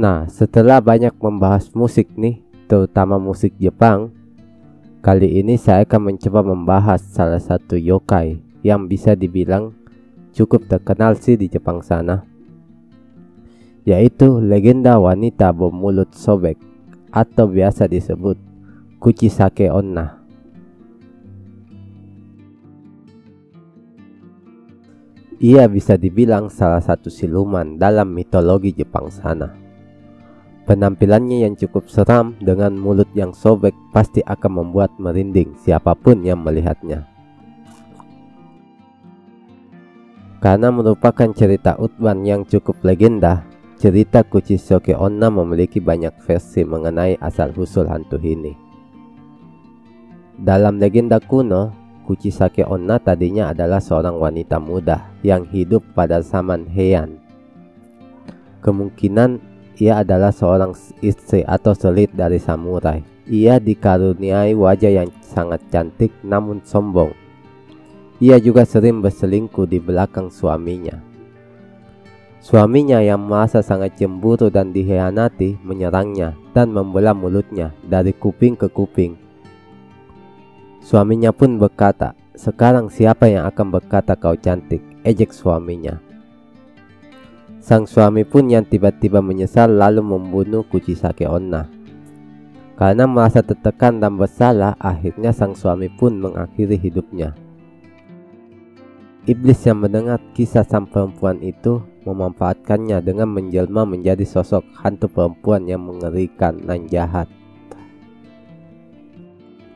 Nah, setelah banyak membahas musik nih, terutama musik Jepang, kali ini saya akan mencoba membahas salah satu yokai yang bisa dibilang cukup terkenal sih di Jepang sana, yaitu legenda wanita bermulut sobek atau biasa disebut Kuchisake Onna. Ia bisa dibilang salah satu siluman dalam mitologi Jepang sana. Penampilannya yang cukup seram dengan mulut yang sobek pasti akan membuat merinding siapapun yang melihatnya. Karena merupakan cerita urban yang cukup legenda, cerita Kuchisake Onna memiliki banyak versi mengenai asal-usul hantu ini. Dalam legenda kuno, Kuchisake Onna tadinya adalah seorang wanita muda yang hidup pada zaman Heian. Kemungkinan ia adalah seorang istri atau selit dari samurai. Ia dikaruniai wajah yang sangat cantik namun sombong. Ia juga sering berselingkuh di belakang suaminya. Suaminya yang merasa sangat cemburu dan dikhianati menyerangnya dan membelah mulutnya dari kuping ke kuping. Suaminya pun berkata, "Sekarang siapa yang akan berkata kau cantik?" ejek suaminya. Sang suami pun yang tiba-tiba menyesal lalu membunuh Kuchisake Onna. Karena merasa tertekan dan bersalah, akhirnya sang suami pun mengakhiri hidupnya. Iblis yang mendengar kisah sang perempuan itu memanfaatkannya dengan menjelma menjadi sosok hantu perempuan yang mengerikan dan jahat.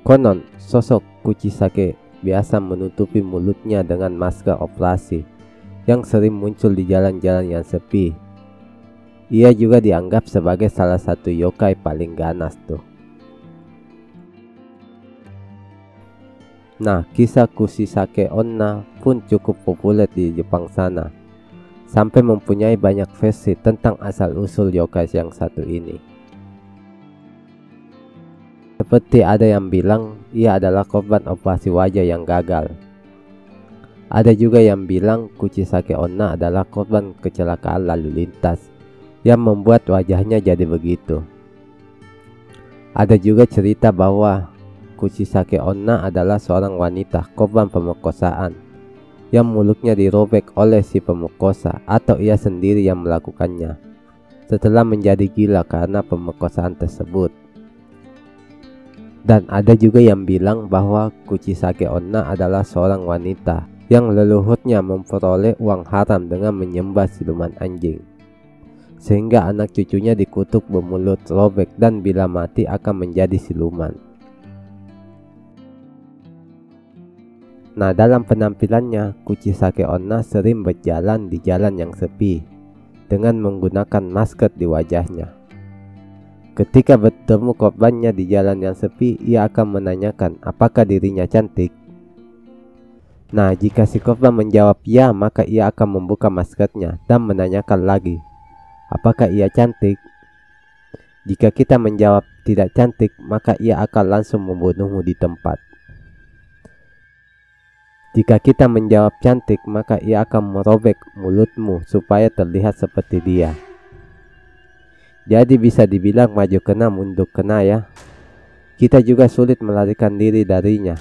Konon, sosok Kuchisake biasa menutupi mulutnya dengan masker operasi yang sering muncul di jalan-jalan yang sepi. Ia juga dianggap sebagai salah satu yokai paling ganas tuh. Nah, kisah Kuchisake Onna pun cukup populer di Jepang sana, sampai mempunyai banyak versi tentang asal-usul yokai yang satu ini. Seperti ada yang bilang ia adalah korban operasi wajah yang gagal. Ada juga yang bilang Kuchisake Onna adalah korban kecelakaan lalu lintas yang membuat wajahnya jadi begitu. Ada juga cerita bahwa Kuchisake Onna adalah seorang wanita korban pemerkosaan yang mulutnya dirobek oleh si pemerkosa atau ia sendiri yang melakukannya setelah menjadi gila karena pemerkosaan tersebut. Dan ada juga yang bilang bahwa Kuchisake Onna adalah seorang wanita yang leluhurnya memperoleh uang haram dengan menyembah siluman anjing, sehingga anak cucunya dikutuk bermulut robek dan bila mati akan menjadi siluman. Nah, dalam penampilannya, Kuchisake Onna sering berjalan di jalan yang sepi dengan menggunakan masker di wajahnya. Ketika bertemu korbannya di jalan yang sepi, ia akan menanyakan apakah dirinya cantik. Nah, jika si korban menjawab ya, maka ia akan membuka maskernya dan menanyakan lagi, apakah ia cantik? Jika kita menjawab tidak cantik, maka ia akan langsung membunuhmu di tempat. Jika kita menjawab cantik, maka ia akan merobek mulutmu supaya terlihat seperti dia. Jadi bisa dibilang maju kena mundur kena ya. Kita juga sulit melarikan diri darinya.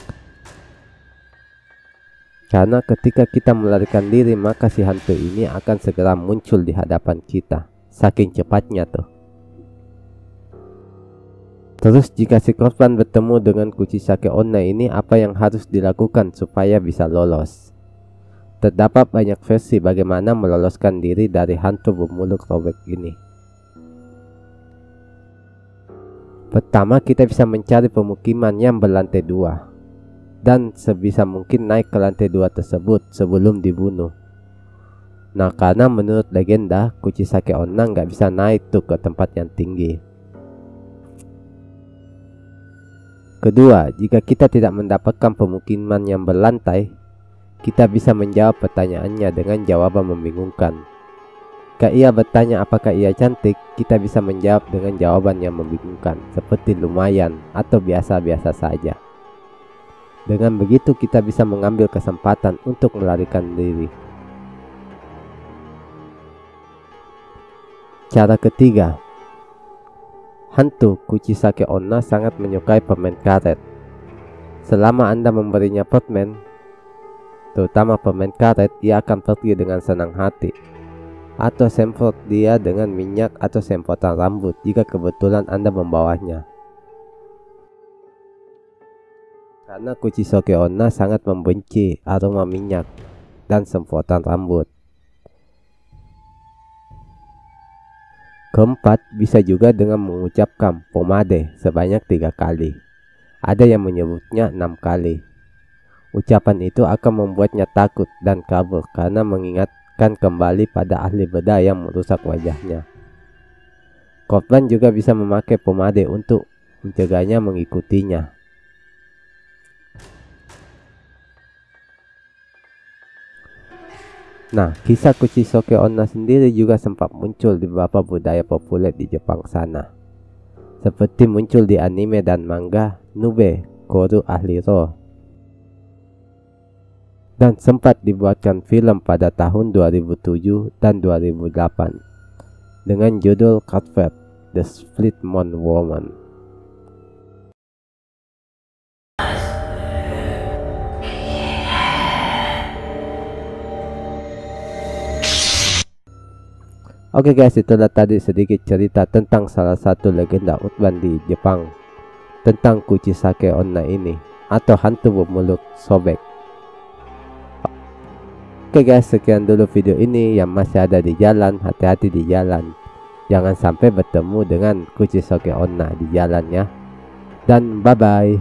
Karena ketika kita melarikan diri, maka si hantu ini akan segera muncul di hadapan kita. Saking cepatnya tuh. Terus jika si korban bertemu dengan Kuchisake Onna ini, apa yang harus dilakukan supaya bisa lolos? Terdapat banyak versi bagaimana meloloskan diri dari hantu bermulut robek ini. Pertama, kita bisa mencari pemukiman yang berlantai 2 dan sebisa mungkin naik ke lantai 2 tersebut sebelum dibunuh. Nah, karena menurut legenda Kuchisake Onna nggak bisa naik tuh ke tempat yang tinggi. Kedua, jika kita tidak mendapatkan pemukiman yang berlantai, kita bisa menjawab pertanyaannya dengan jawaban membingungkan. Jika ia bertanya apakah ia cantik, kita bisa menjawab dengan jawaban yang membingungkan, seperti lumayan atau biasa-biasa saja. Dengan begitu kita bisa mengambil kesempatan untuk melarikan diri. Cara ketiga, Hantu Kuchisake Onna sangat menyukai permen karet. Selama Anda memberinya permen, terutama permen karet, ia akan pergi dengan senang hati. Atau semprot dia dengan minyak atau semprotan rambut jika kebetulan Anda membawanya. Karena Kuchisake Onna sangat membenci aroma minyak dan semprotan rambut. Keempat, bisa juga dengan mengucapkan pomade sebanyak 3 kali. Ada yang menyebutnya 6 kali. Ucapan itu akan membuatnya takut dan kabur karena mengingatkan kembali pada ahli bedah yang merusak wajahnya. Korban juga bisa memakai pomade untuk mencegahnya mengikutinya. Nah, kisah Kuchisake Onna sendiri juga sempat muncul di beberapa budaya populer di Jepang sana. Seperti muncul di anime dan manga Nube Koru Ahli Roh. Dan sempat dibuatkan film pada tahun 2007 dan 2008 dengan judul Cuthbert, The Split Moon Woman. Oke guys, itulah tadi sedikit cerita tentang salah satu legenda urban di Jepang tentang Kuchisake Onna ini, atau hantu bermulut sobek. Oke guys, sekian dulu video ini. Yang masih ada di jalan, hati-hati di jalan. Jangan sampai bertemu dengan Kuchisake Onna di jalan ya. Dan bye bye.